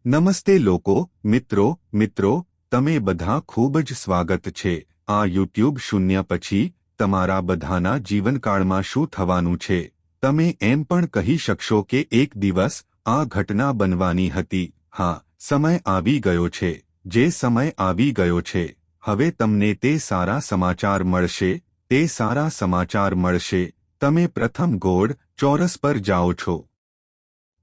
નમસ્તે મિત્રો તમે બધા ખૂબ જ સ્વાગત છે આ યુટ્યુબ શૂન્ય પછી તમારા બધાના જીવનકાળમાં શું થવાનું છે તમે એમ પણ કહી શકશો કે એક દિવસ આ ઘટના બનવાની હતી હા સમય આવી ગયો છે જે સમય આવી ગયો છે હવે તમને તે સારા સમાચાર મળશે તમે પ્રથમ ગોળ ચોરસ પર જાઓ છો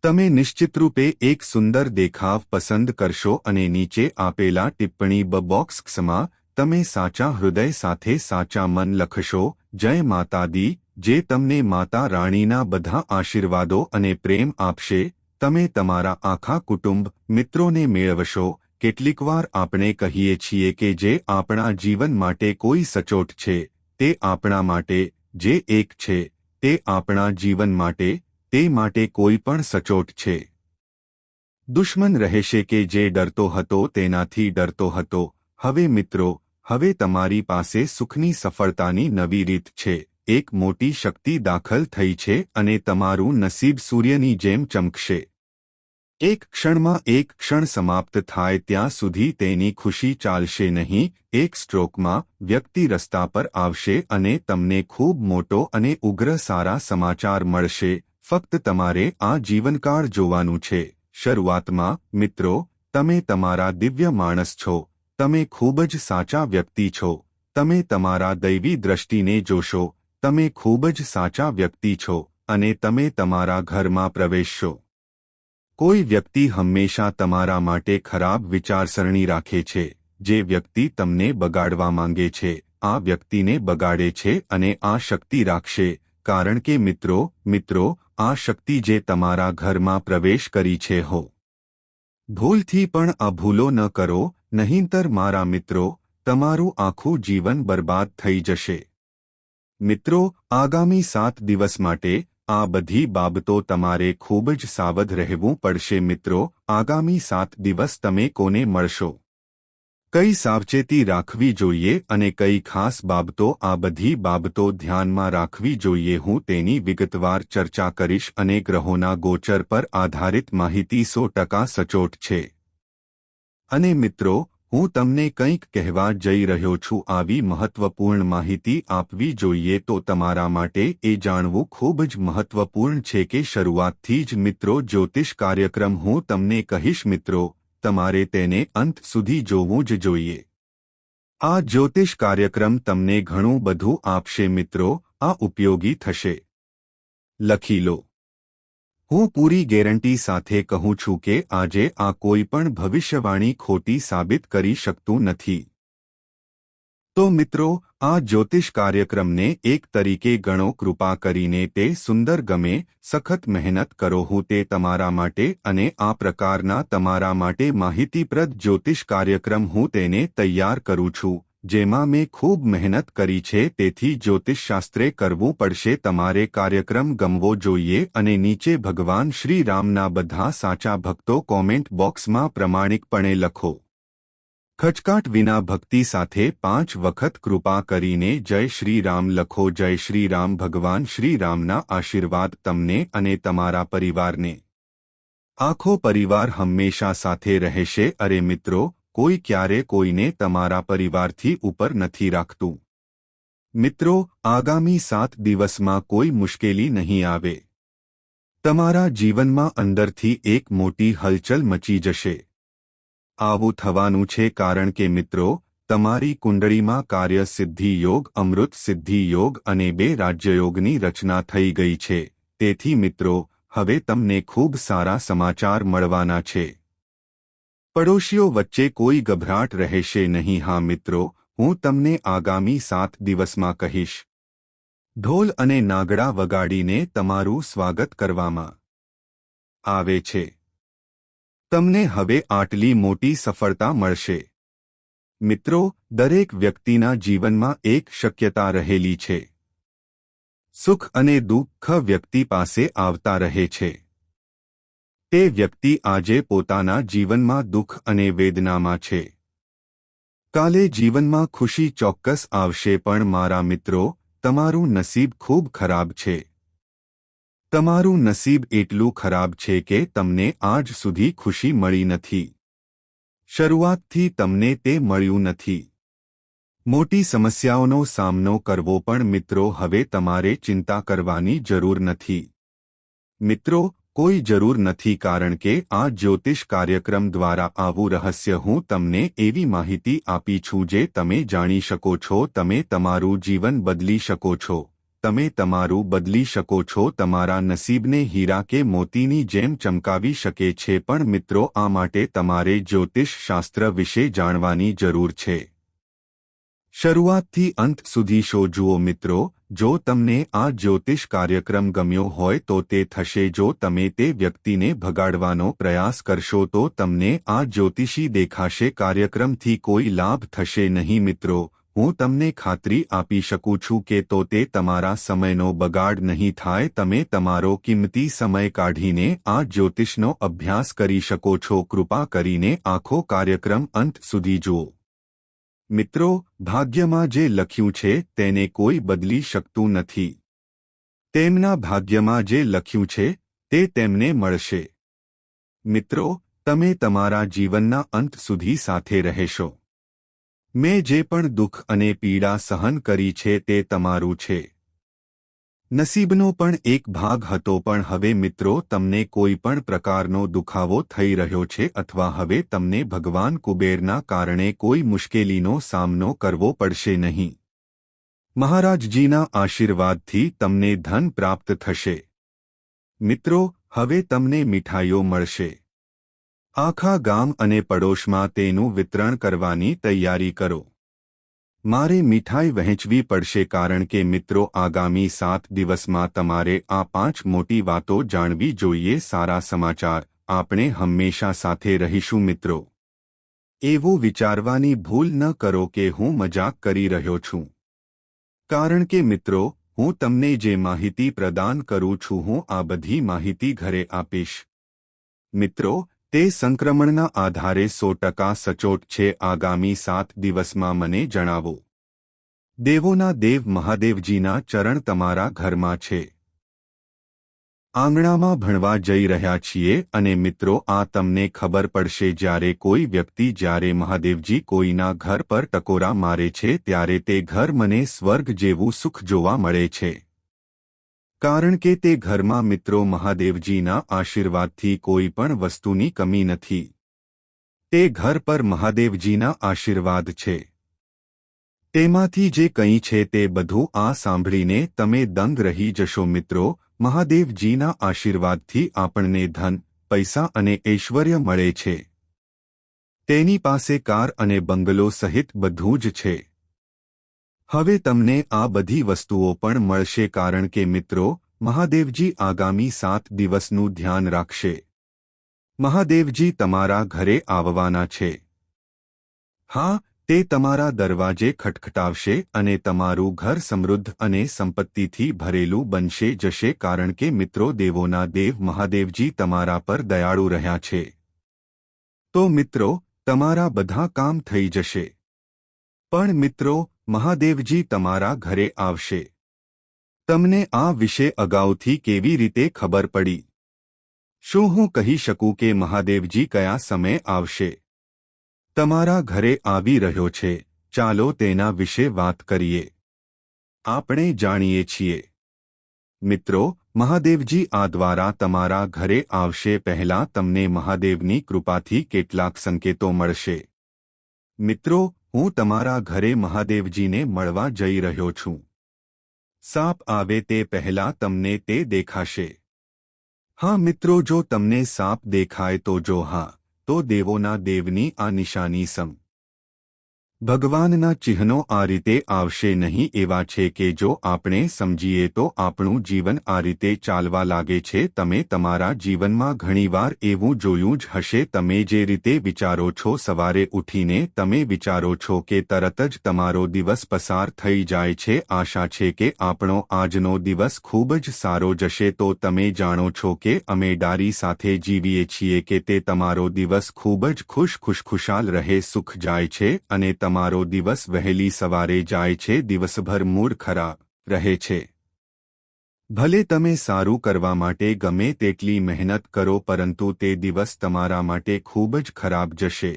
તમે નિશ્ચિતરૂપે એક સુંદર દેખાવ પસંદ કરશો અને નીચે આપેલા ટિપ્પણી બોક્સમાં તમે સાચા હૃદય સાથે સાચા મન લખશો જય માતા દી જે તમને માતા રાણીના બધા આશીર્વાદો અને પ્રેમ આપશે તમે તમારા આખા કુટુંબ મિત્રોને મેળવશો કેટલીકવાર આપણે કહીએ છીએ કે જે આપણા જીવન માટે કોઈ સચોટ છે તે આપણા માટે જે એક છે તે આપણા જીવન માટે તે માટે કોઈ પણ સચોટ છે દુશ્મન રહેશે કે જે ડરતો હતો તેનાથી ડરતો હતો હવે મિત્રો હવે તમારી પાસે સુખની સફળતાની નવી રીત છે એક મોટી શક્તિ દાખલ થઈ છે અને તમારું નસીબ સૂર્યની જેમ ચમકશે એક ક્ષણ સમાપ્ત થાય ત્યાં સુધી તેની ખુશી ચાલશે નહીં એક સ્ટ્રોકમાં વ્યક્તિ રસ્તા પર આવશે અને તમને ખૂબ મોટો અને ઉગ્ર સારા સમાચાર મળશે ફક્ત તમારે આ જીવનકાળ જોવાનું છે શરૂઆતમાં મિત્રો તમે તમારા દિવ્ય માણસ છો તમે ખૂબ જ સાચા વ્યક્તિ છો તમે તમારા દૈવી દ્રષ્ટિને જોશો તમે ખૂબ જ સાચા વ્યક્તિ છો અને તમે તમારા ઘરમાં પ્રવેશશો કોઈ વ્યક્તિ હંમેશા તમારા માટે ખરાબ વિચારસરણી રાખે છે જે વ્યક્તિ તમને બગાડવા માંગે છે આ વ્યક્તિને બગાડે છે અને આ શક્તિ રાખશે કારણ કે મિત્રો આ શક્તિ જે તમારા ઘરમાં પ્રવેશ કરી છે ભૂલથી પણ આ ભૂલો ન કરો નહીંતર મારા મિત્રો તમારું આખું જીવન બરબાદ થઈ જશે મિત્રો આગામી 7 દિવસ માટે આ બધી બાબતો તમારે ખૂબ જ સાવધ રહેવું પડશે મિત્રો આગામી 7 દિવસ તમે કોને મળશો કઈ સાવચેતી રાખવી જોઈએ અને કઈ ખાસ બાબતો આ બધી બાબતો ધ્યાનમાં રાખવી જોઈએ હું તેની વિગતવાર ચર્ચા કરીશ અને ગ્રહોના ગોચર પર આધારિત માહિતી 100% સચોટ છે અને મિત્રો હું તમને કંઈક કહેવા જઈ રહ્યો છું આવી મહત્વપૂર્ણ માહિતી આપવી જોઈએ તો તમારા માટે એ જાણવું ખૂબ જ મહત્વપૂર્ણ છે કે શરૂઆતથી જ મિત્રો જ્યોતિષ કાર્યક્રમ હું તમને કહીશ મિત્રો તમારે તેને અંત સુધી જોવું જ જોઈએ આ જ્યોતિષ કાર્યક્રમ તમને ઘણું બધું આપશે મિત્રો આ ઉપયોગી થશે લખી લો હું પૂરી ગેરંટી સાથે કહું છું કે આજે આ કોઈ પણ ભવિષ્યવાણી ખોટી સાબિત કરી શકતું નથી તો મિત્રો આ જ્યોતિષ કાર્યક્રમને એક તરીકે ગણો કૃપા કરીને તે સુંદર ગમે સખત મહેનત કરો હું તે તમારા માટે અને આ પ્રકારના તમારા માટે માહિતીપ્રદ જ્યોતિષ કાર્યક્રમ હું તેને તૈયાર કરું છું જેમાં મેં ખૂબ મહેનત કરી છે તેથી જ્યોતિષશાસ્ત્રે કરવું પડશે તમારે કાર્યક્રમ ગમવો જોઈએ અને નીચે ભગવાન શ્રી રામના બધા સાચા ભક્તો કોમેન્ટ બોક્સમાં પ્રમાણિકપણે લખો ખચકાટ વિના ભક્તિ સાથે 5 વખત કૃપા કરીને જય શ્રી રામ લખો જય શ્રી રામ ભગવાન શ્રી રામના આશીર્વાદ તમને અને તમારા પરિવારને આખો પરિવાર હંમેશા સાથે રહેશે અરે મિત્રો કોઈ ક્યારે કોઈને તમારા પરિવારથી ઉપર નથી રાખતું મિત્રો આગામી 7 દિવસમાં કોઈ મુશ્કેલી નહીં આવે તમારા જીવનમાં અંદરથી એક મોટી હલચલ મચી જશે આવું થવાનું છે કારણ કે મિત્રો તમારી કુંડળીમાં કાર્ય સિદ્ધિ યોગ અમૃત સિદ્ધિ યોગ અને 2 રાજ્યયોગની રચના થઈ ગઈ છે તેથી મિત્રો હવે તમને ખૂબ સારા સમાચાર મળવાના છે પડોશીઓ વચ્ચે કોઈ ગભરાટ રહેશે નહીં હા મિત્રો હું તમને આગામી 7 દિવસમાં કહીશ ઢોલ અને નાગડા વગાડીને તમારું સ્વાગત કરવામાં આવે છે તમને હવે આટલી મોટી સફળતા મળશે મિત્રો દરેક વ્યક્તિના જીવનમાં એક શક્યતા રહેલી છે સુખ અને દુઃખ વ્યક્તિ પાસે આવતા રહે છે તે વ્યક્તિ આજે પોતાના જીવનમાં દુઃખ અને વેદનામાં છે કાલે જીવનમાં ખુશી ચોક્કસ આવશે પણ મારા મિત્રો તમારું નસીબ ખૂબ ખરાબ છે તમારું નસીબ એટલું ખરાબ છે કે તમને આજ સુધી ખુશી મળી નથી. શરૂઆતથી તમને તે મળ્યું નથી. મોટી સમસ્યાઓનો સામનો કરવો પણ મિત્રો હવે તમારે ચિંતા કરવાની જરૂર નથી. મિત્રો, કોઈ જરૂર નથી કારણ કે આ જ્યોતિષ કાર્યક્રમ દ્વારા આવું રહસ્ય હું તમને એવી માહિતી આપી છું જે તમે જાણી શકો છો. તમે તમારું જીવન બદલી શકો છો. તમે તમારું બદલી શકો છો. તમારા નસીબને હીરા કે મોતીની જેમ ચમકાવી શકે છે. પણ મિત્રો, આ માટે તમારે જ્યોતિષ શાસ્ત્ર વિશે જાણવાની જરૂર છે. શરૂઆતથી અંત સુધી શો જુઓ મિત્રો. જો તમને આ જ્યોતિષ કાર્યક્રમ ગમ્યો હોય તો તે થશે. જો તમે તે વ્યક્તિને ભગાડવાનો પ્રયાસ કરશો તો તમને આ જ્યોતિષી દેખાશે. કાર્યક્રમથી કોઈ લાભ થશે નહીં મિત્રો. હું તમને ખાતરી આપી શકું છું કે તો તે તમારા સમયનો બગાડ નહીં થાય. તમે તમારો કિંમતી સમય કાઢીને આ જ્યોતિષનો અભ્યાસ કરી શકો છો. કૃપા કરીને આખો કાર્યક્રમ અંત સુધી જુઓ. મિત્રો, ભાગ્યમાં જે લખ્યું છે તેને કોઈ બદલી શકતું નથી. તેમના ભાગ્યમાં જે લખ્યું છે તે તેમને મળશે. મિત્રો, તમે તમારા જીવનના અંત સુધી સાથે રહેશો. મેં જે પણ દુઃખ અને પીડા સહન કરી છે તે તમારું છે. નસીબનો પણ એક ભાગ હતો. પણ હવે મિત્રો, તમને કોઈ પણ પ્રકારનો દુખાવો થઈ રહ્યો છે અથવા હવે તમને ભગવાન કુબેરના કારણે કોઈ મુશ્કેલીનો સામનો કરવો પડશે નહીં. મહારાજજીના આશીર્વાદથી તમને ધન પ્રાપ્ત થશે. મિત્રો, હવે તમને મીઠાઈઓ મળશે. આખા ગામ અને પડોશમાં તેનું વિતરણ કરવાની તૈયારી કરો. મારે મીઠાઈ વહેંચવી પડશે કારણ કે મિત્રો, આગામી 7 દિવસમાં તમારે આ 5 મોટી વાતો જાણવી જોઈએ. સારા સમાચાર. આપણે હંમેશા સાથે રહીશું મિત્રો. એવું વિચારવાની ભૂલ ન કરો કે હું મજાક કરી રહ્યો છું. કારણ કે મિત્રો, હું તમને જે માહિતી પ્રદાન કરું છું હું આ બધી માહિતી ઘરે આપીશ. મિત્રો, તે સંક્રમણના આધારે 100% સચોટ છે. આગામી 7 દિવસમાં મને જણાવો. દેવોના દેવ મહાદેવજીના ચરણ તમારા ઘરમાં છે. આંગણામાં ભણવા જઈ રહ્યા છીએ અને મિત્રો, આ તમને ખબર પડશે જ્યારે કોઈ વ્યક્તિ જ્યારે મહાદેવજી કોઈના ઘર પર ટકોરા મારે છે ત્યારે તે ઘર મને સ્વર્ગ જેવું સુખ જોવા મળે છે. કારણ કે તે ઘરમાં મિત્રો મહાદેવજીના આશીર્વાદથી કોઈ પણ વસ્તુની કમી નથી. તે ઘર પર મહાદેવજીના આશીર્વાદ છે. તેમાંથી જે કંઈ છે તે બધું આ સાંભળીને તમે દંગ રહી જશો મિત્રો. મહાદેવજીના આશીર્વાદથી આપણને ધન, પૈસા અને ઐશ્વર્ય મળે છે. તેની પાસે કાર અને બંગલો સહિત બધું જ છે. હવે તમને આ બધી વસ્તુઓ પણ મળશે કારણ કે મિત્રો, મહાદેવજી આગામી 7 દિવસનું ધ્યાન રાખશે. મહાદેવજી તમારા ઘરે આવવાના છે. હા, તે તમારા દરવાજે ખટખટાવશે અને તમારું ઘર સમૃદ્ધ અને સંપત્તિથી ભરેલું બનશે જશે કારણ કે મિત્રો, દેવોના દેવ મહાદેવજી તમારા પર દયાળુ રહ્યા છે. તો મિત્રો, તમારા બધા કામ થઈ જશે. પણ મિત્રો, મહાદેવજી તમારા ઘરે આવશે. તમને આ વિશે અગાઉથી કેવી રીતે ખબર પડી? શું હું કહી શકું કે મહાદેવજી કયા સમયે આવશે? તમારા ઘરે આવી રહ્યો છે. ચાલો તેના વિશે વાત કરીએ. આપણે જાણીએ છીએ મિત્રો, મહાદેવજી આ દ્વારા તમારા ઘરે આવશે. પહેલાં તમને મહાદેવની કૃપાથી કેટલાક સંકેતો મળશે. મિત્રો, હું તમારા ઘરે મહાદેવજીને મળવા જઈ રહ્યો છું. સાપ આવે તે પહેલાં તમને તે દેખાશે. હા મિત્રો, જો તમને સાપ દેખાય તો જો હા, તો દેવોના દેવની આ નિશાની સમ. ભગવાનના ચિહ્નો આ રીતે આવશે નહીં. એવા છે કે જો આપણે સમજીએ તો આપણું જીવન આ રીતે ચાલવા લાગે છે. તમે તમારા જીવનમાં ઘણીવાર એવું જોયું જ હશે. તમે જે રીતે વિચારો છો સવારે ઉઠીને તમે વિચારો છો કે તરત જ તમારો દિવસ પસાર થઈ જાય છે. આશા છે કે આપણો આજનો દિવસ ખૂબ જ સારો જશે. તો તમે જાણો છો કે અમે ડારી સાથે જીવીએ છીએ કે તે તમારો દિવસ ખૂબ જ ખુશખુશાલ રહે, સુખ જાય છે અને તમારો દિવસ વહેલી સવારે જાય છે. દિવસભર મૂડ ખરાબ રહે છે. ભલે તમે સારું કરવા માટે ગમે તેટલી મહેનત કરો પરંતુ તે દિવસ તમારા માટે ખૂબ જ ખરાબ જશે।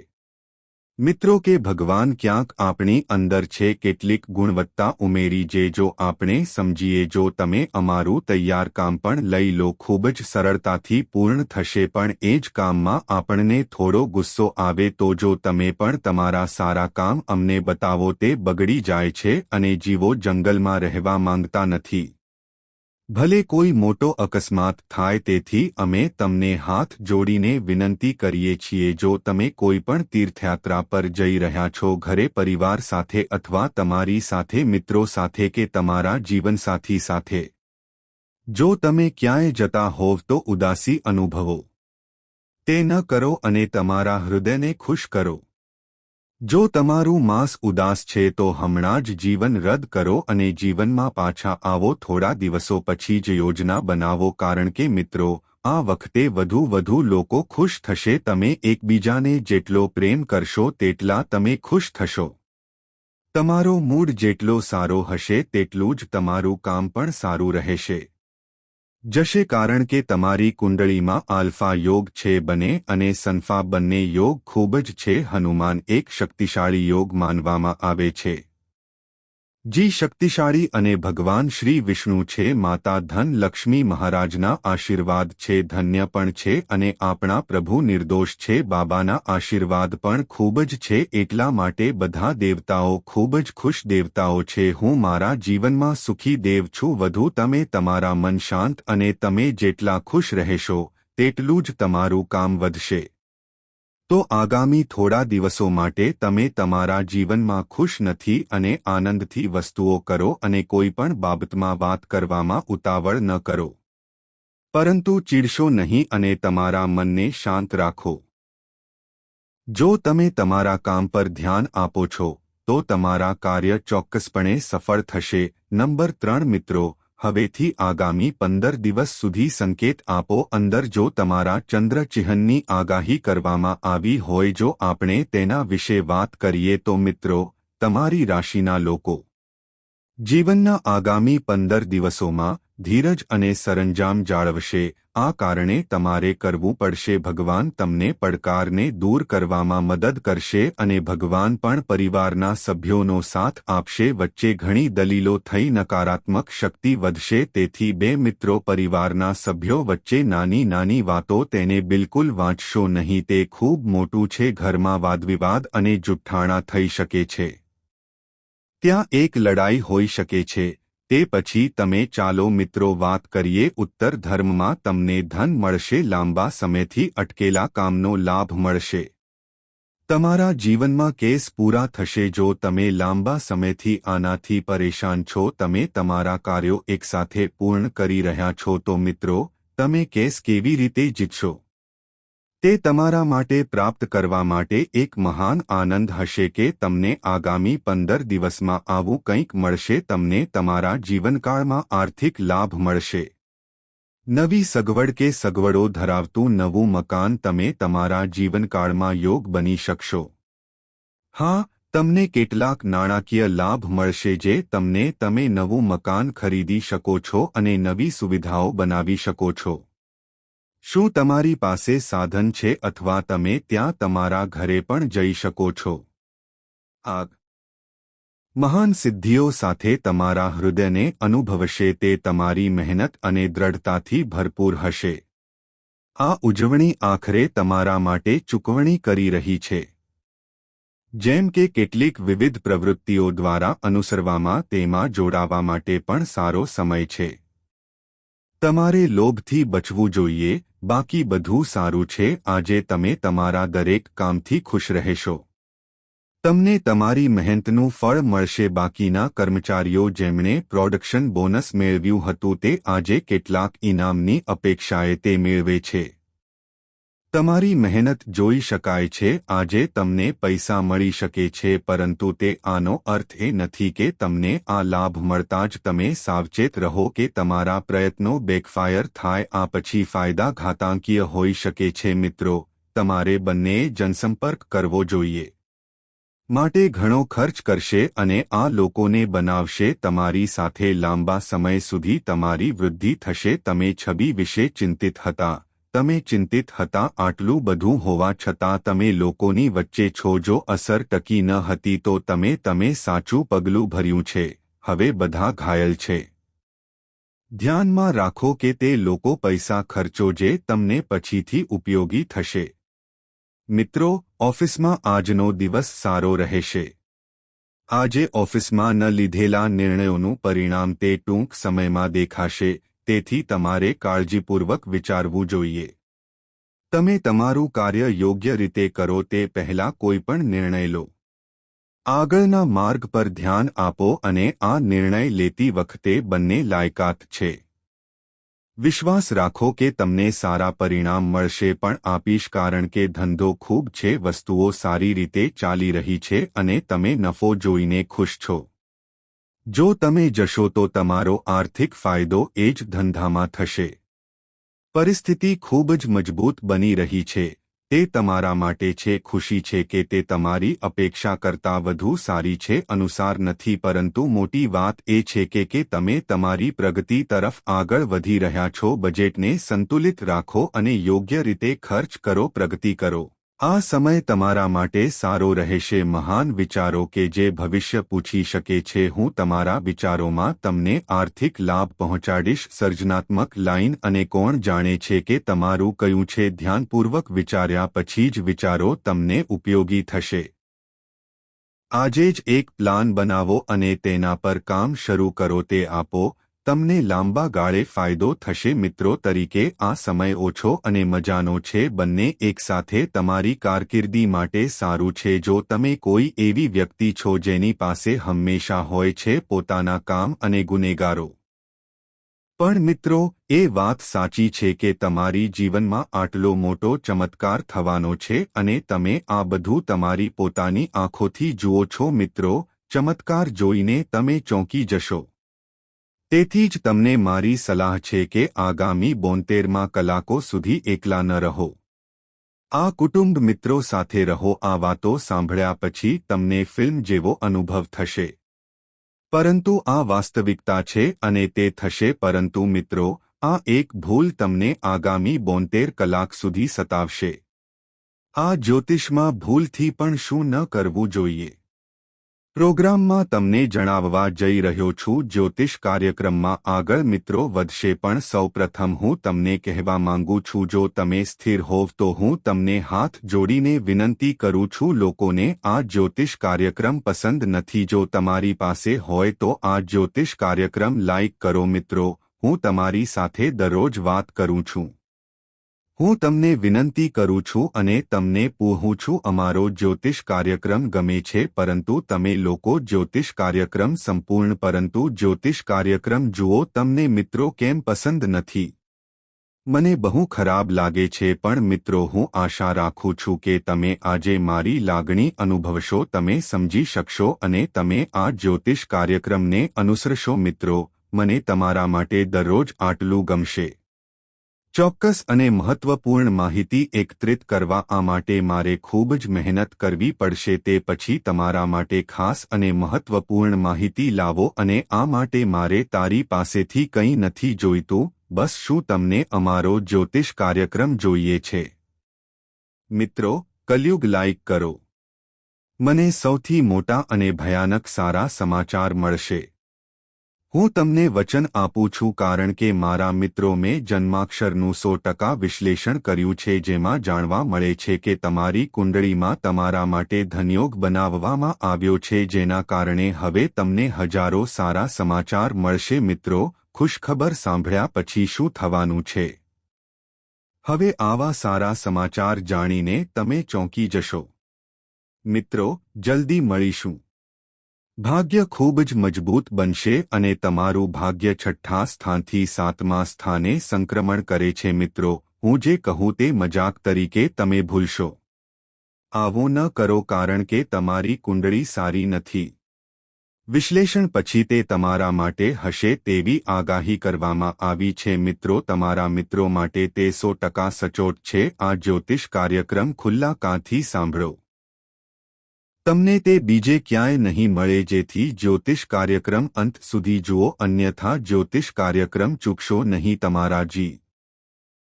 મિત્રો કે ભગવાન ક્યાંક આપણી અંદર છે કેટલીક ગુણવત્તા ઉમેરી જે જો આપણે સમજીએ જો તમે અમારું તૈયાર કામ પણ લઈ લો ખૂબ જ સરળતાથી પૂર્ણ થશે પણ એ જ કામમાં આપણને થોડો ગુસ્સો આવે તો જો તમે પણ તમારા સારા કામ અમને બતાવો તે બગડી જાય છે અને જીવો જંગલમાં રહેવા માંગતા નથી। ભલે કોઈ મોટો અકસ્માત થાય તેથી અમે તમને હાથ જોડીને વિનંતી કરીએ છીએ જો તમે કોઈ પણ તીર્થયાત્રા પર જઈ રહ્યા છો ઘરે પરિવાર સાથે અથવા તમારી સાથે મિત્રો સાથે કે તમારા જીવનસાથી સાથે જો તમે ક્યાંય જતા હોવ તો ઉદાસી અનુભવો તે ન કરો અને તમારા હૃદયને ખુશ કરો। જો તમારું માસ ઉદાસ છે તો હમણાં જ જીવન રદ કરો અને જીવનમાં પાછા આવો થોડા દિવસો પછી જ યોજના બનાવો કારણ કે મિત્રો આ વખતે વધુ લોકો ખુશ થશે તમે એકબીજાને જેટલો પ્રેમ કરશો તેટલા તમે ખુશ થશો। તમારો મૂડ જેટલો સારો હશે તેટલું જ તમારું કામ પણ સારું રહેશે જશે કારણ કે તમારી કુંડળીમાં આલ્ફા યોગ છે બને અને સન્ફા બંને યોગ ખૂબ જ છે। હનુમાન એક શક્તિશાળી યોગ માનવામાં આવે છે જી શક્તિશાળી અને ભગવાન શ્રી વિષ્ણુ છે માતા ધન લક્ષ્મી મહારાજના આશીર્વાદ છે ધન્ય પણ છે અને આપણા પ્રભુ નિર્દોષ છે બાબાના આશીર્વાદ પણ ખૂબ જ છે એટલા માટે બધા દેવતાઓ ખૂબ જ ખુશ દેવતાઓ છે હું મારા જીવનમાં સુખી દેવ છું વધુ તમે તમારા મન શાંત અને તમે જેટલા ખુશ રહેશો તેટલું જ તમારું કામ વધશે। તો આગામી થોડા દિવસો માટે તમે તમારા જીવનમાં ખુશ નથી અને આનંદથી વસ્તુઓ કરો અને કોઈ પણ બાબતમાં વાત કરવામાં ઉતાવળ ન કરો પરંતુ ચીડશો નહીં અને તમારા મનને શાંત રાખો। જો તમે તમારા કામ પર ધ્યાન આપો છો તો તમારા કાર્ય ચોક્કસપણે સફળ થશે। નંબર 3 મિત્રો હવેથી આગામી 15 દિવસ સુધી સંકેત આપો અંદર જો તમારા ચંદ્ર ચિહ્નની આગાહી કરવામાં આવી હોય જો આપણે તેના વિશે વાત કરીએ તો મિત્રો તમારી રાશિના લોકો જીવનના આગામી 15 દિવસોમાં ધીરજ અને સરંજામ જાળવશે આ કારણે તમારે કરવું પડશે ભગવાન તમને પડકારને દૂર કરવામાં મદદ કરશે અને ભગવાન પણ પરિવારના સભ્યોનો સાથ આપશે વચ્ચે ઘણી દલીલો થઈ નકારાત્મક શક્તિ વધશે તેથી બે મિત્રો પરિવારના સભ્યો વચ્ચે નાની વાતો તેને બિલકુલ વાંચશો નહીં તે ખૂબ મોટું છે ઘરમાં વાદવિવાદ અને જુઠ્ઠાણા થઈ શકે છે ત્યાં એક લડાઈ હોઈ શકે છે તે પછી તમે ચાલો મિત્રો વાત કરીએ ઉત્તર ધર્મમાં તમને ધન મળશે લાંબા સમયથી અટકેલા કામનો લાભ મળશે તમારા જીવનમાં કેસ પૂરા થશે જો તમે લાંબા સમયથી આનાથી પરેશાન છો તમે તમારા કાર્યો એકસાથે પૂર્ણ કરી રહ્યા છો તો મિત્રો તમે કેસ કેવી રીતે જીતશો તે તમારા માટે પ્રાપ્ત કરવા માટે એક મહાન આનંદ હશે કે તમને આગામી 15 દિવસમાં આવું કંઈક મળશે તમને તમારા જીવનકાળમાં આર્થિક લાભ મળશે નવી સગવડ કે સગવડો ધરાવતું નવું મકાન તમે તમારા જીવનકાળમાં યોગ બની શકશો હા તમને કેટલાક નાણાકીય લાભ મળશે જે તમે નવું મકાન ખરીદી શકો છો અને નવી સુવિધાઓ બનાવી શકો છો શું તમારી પાસે સાધન છે અથવા તમે ત્યાં તમારા ઘરે પણ જઈ શકો છો આગ મહાન સિદ્ધિઓ સાથે તમારા હૃદયને અનુભવશે તે તમારી મહેનત અને દ્રઢતાથી ભરપૂર હશે આ ઉજવણી આખરે તમારા માટે ચૂકવણી કરી રહી છે જેમ કે કેટલીક વિવિધ પ્રવૃત્તિઓ દ્વારા અનુસરવામાં તેમાં જોડાવા માટે પણ સારો સમય છે તમારે લોભથી બચવું જોઈએ બાકી બધું સારું છે આજે તમે તમારા દરેક કામથી ખુશ રહેશો તમને તમારી મહેનતનું ફળ મળશે બાકીના કર્મચારીઓ જેમણે પ્રોડક્શન બોનસ મેળવ્યું હતું તે આજે કેટલાક ઇનામની અપેક્ષાએ તે મેળવે છે તમારી મહેનત જોઈ શકાય છે આજે તમને પૈસા મળી શકે છે પરંતુ તે આનો અર્થ એ નથી કે તમને આ લાભ મળતા જ તમે સાવચેત રહો કે તમારા પ્રયત્નો બેકફાયર થાય આ પછી ફાયદા ઘાતાંકીય હોઈ શકે છે મિત્રો તમારે બંનેએ જનસંપર્ક કરવો જોઈએ માટે ઘણો ખર્ચ કરશે અને આ લોકોને બનાવશે તમારી સાથે લાંબા સમય સુધી તમારી વૃદ્ધિ થશે. તમે છબી વિશે ચિંતિત હતા. તમે ચિંતિત હતા આટલું બધું હોવા છતાં તમે લોકોની વચ્ચે છો. જો અસર ટકી ન હતી તો તમે સાચું પગલું ભર્યું છે. હવે બધા ઘાયલ છે. ધ્યાનમાં રાખો કે તે લોકો પૈસા ખર્ચો જે તમને પછીથી ઉપયોગી થશે. મિત્રો, ઓફિસમાં આજનો દિવસ સારો રહેશે. આજે ઓફિસમાં ન લીધેલા નિર્ણયોનું પરિણામ તે ટૂંક સમયમાં દેખાશે. તેથી તમારે કાળજીપૂર્વક વિચારવું જોઈએ. તમે તમારું કાર્ય યોગ્ય રીતે કરો તે પહેલાં કોઈપણ નિર્ણય લો. આગળના માર્ગ પર ધ્યાન આપો અને આ નિર્ણય લેતી વખતે બંને લાયકાત છે. વિશ્વાસ રાખો કે તમને સારા પરિણામ મળશે પણ આપીશ કારણ કે ધંધો ખૂબ છે. વસ્તુઓ સારી રીતે ચાલી રહી છે અને તમે નફો જોઈને ખુશ છો. જો તમે જશો તો તમારો આર્થિક ફાયદો એ જ ધંધામાં થશે. પરિસ્થિતિ ખૂબ જ મજબૂત બની રહી છે. તે તમારા માટે છે. ખુશી છે કે તે તમારી અપેક્ષા કરતાં વધુ સારી છે. અનુસાર નથી પરંતુ મોટી વાત એ છે કે તમે તમારી પ્રગતિ તરફ આગળ વધી રહ્યા છો. બજેટને સંતુલિત રાખો અને યોગ્ય રીતે ખર્ચ કરો. પ્રગતિ કરો. આ સમય તમારા માટે સારો રહેશે. મહાન વિચારો કે જે ભવિષ્ય પૂછી શકે છે. હું તમારા વિચારોમાં તમને આર્થિક લાભ પહોંચાડીશ. સર્જનાત્મક લાઇન અને કોણ જાણે છે કે તમારું કયું છે. ધ્યાનપૂર્વક વિચાર્યા પછી જ વિચારો તમને ઉપયોગી થશે. આજે જ એક પ્લાન બનાવો અને તેના પર કામ શરૂ કરો. તે આપો તમને લાંબા ગાળે ફાયદો થશે. મિત્રો તરીકે આ સમય ઓછો અને મજાનો છે. બંને એકસાથે તમારી કારકિર્દી માટે સારું છે. જો તમે કોઈ એવી વ્યક્તિ છો જેની પાસે હંમેશા હોય છે પોતાના કામ અને ગુનેગારો પણ મિત્રો, એ વાત સાચી છે કે તમારી જીવનમાં આટલો મોટો ચમત્કાર થવાનો છે અને તમે આ બધું તમારી પોતાની આંખોથી જુઓ છો. મિત્રો, ચમત્કાર જોઈને તમે ચોંકી જશો. તેથી જ તમને મારી સલાહ છે કે આગામી 72 કલાકો સુધી એકલા ન રહો. આ કુટુંબ મિત્રો સાથે રહો. આ વાતો સાંભળ્યા પછી તમને ફિલ્મ જેવો અનુભવ થશે. પરંતુ આ વાસ્તવિકતા છે અને તે થશે. પરંતુ મિત્રો, આ એક ભૂલ તમને આગામી 72 કલાક સુધી સતાવશે. આ જ્યોતિષમાં ભૂલથી પણ શું ન કરવું જોઈએ. પ્રોગ્રામમાં તમને જણાવવા જઈ રહ્યો છું. જ્યોતિષ કાર્યક્રમમાં આગળ મિત્રો વધશે પણ સૌપ્રથમ હું તમને કહેવા માંગુ છું જો તમે સ્થિર હોવ તો હું તમને હાથ જોડીને વિનંતી કરું છું. લોકોને આ જ્યોતિષ કાર્યક્રમ પસંદ નથી. જો તમારી પાસે હોય તો આ જ્યોતિષ કાર્યક્રમ લાઇક કરો. મિત્રો, હું તમારી સાથે દરરોજ વાત કરું છું. હું તમને વિનંતી કરું છું અને તમને પૂછું છું અમારો જ્યોતિષ કાર્યક્રમ ગમે છે પરંતુ તમે લોકો જ્યોતિષ કાર્યક્રમ સંપૂર્ણ પરંતુ જ્યોતિષ કાર્યક્રમ જુઓ તમને મિત્રો કેમ પસંદ નથી. મને બહુ ખરાબ લાગે છે પણ મિત્રો હું આશા રાખું છું કે તમે આજે મારી લાગણી અનુભવશો. તમે સમજી શકશો અને તમે આ જ્યોતિષ કાર્યક્રમને અનુસરશો. મિત્રો, મને તમારા માટે દરરોજ આટલું ગમશે. ચોક્કસ અને મહત્વપૂર્ણ માહિતી એકત્રિત કરવા આ માટે મારે ખૂબ જ મહેનત કરવી પડશે. તે પછી તમારા માટે ખાસ અને મહત્વપૂર્ણ માહિતી લાવો અને આ માટે મારે તારી પાસેથી કંઈ નથી જોઈતું. બસ શું તમને અમારો જ્યોતિષ કાર્યક્રમ જોઈએ છે? મિત્રો, કલયુગ લાઇક કરો. મને સૌથી મોટા અને ભયાનક સારા સમાચાર મળશે. હું તમને વચન આપું છું કારણ કે મારા મિત્રો મેં જન્માક્ષરનું 100% વિશ્લેષણ કર્યું છે જેમાં જાણવા મળે છે કે તમારી કુંડળીમાં તમારા માટે ધનયોગ બનાવવામાં આવ્યો છે જેના કારણે હવે તમને હજારો સારા સમાચાર મળશે. મિત્રો, ખુશખબર સાંભળ્યા પછી શું થવાનું છે? હવે આવા સારા સમાચાર જાણીને તમે ચોંકી જશો. મિત્રો, જલ્દી મળીશું. ભાગ્ય ખૂબ જ મજબૂત બનશે અને તમારું ભાગ્ય 6થા સ્થાનથી 7મા સ્થાને સંક્રમણ કરે છે. મિત્રો, હું જે કહું તે મજાક તરીકે તમે ભૂલશો. આવું ન કરો કારણ કે તમારી કુંડળી સારી નથી. વિશ્લેષણ પછી તે તમારા માટે હશે તેવી આગાહી કરવામાં આવી છે. મિત્રો, તમારા મિત્રો માટે તે 100% સચોટ છે. આ જ્યોતિષ કાર્યક્રમ ખુલ્લા કાનથી સાંભળો. તમને તે બીજે ક્યાંય નહીં મળે, જેથી જ્યોતિષ કાર્યક્રમ અંત સુધી જુઓ, અન્યથા જ્યોતિષ કાર્યક્રમ ચૂકશો નહીં. તમારા જી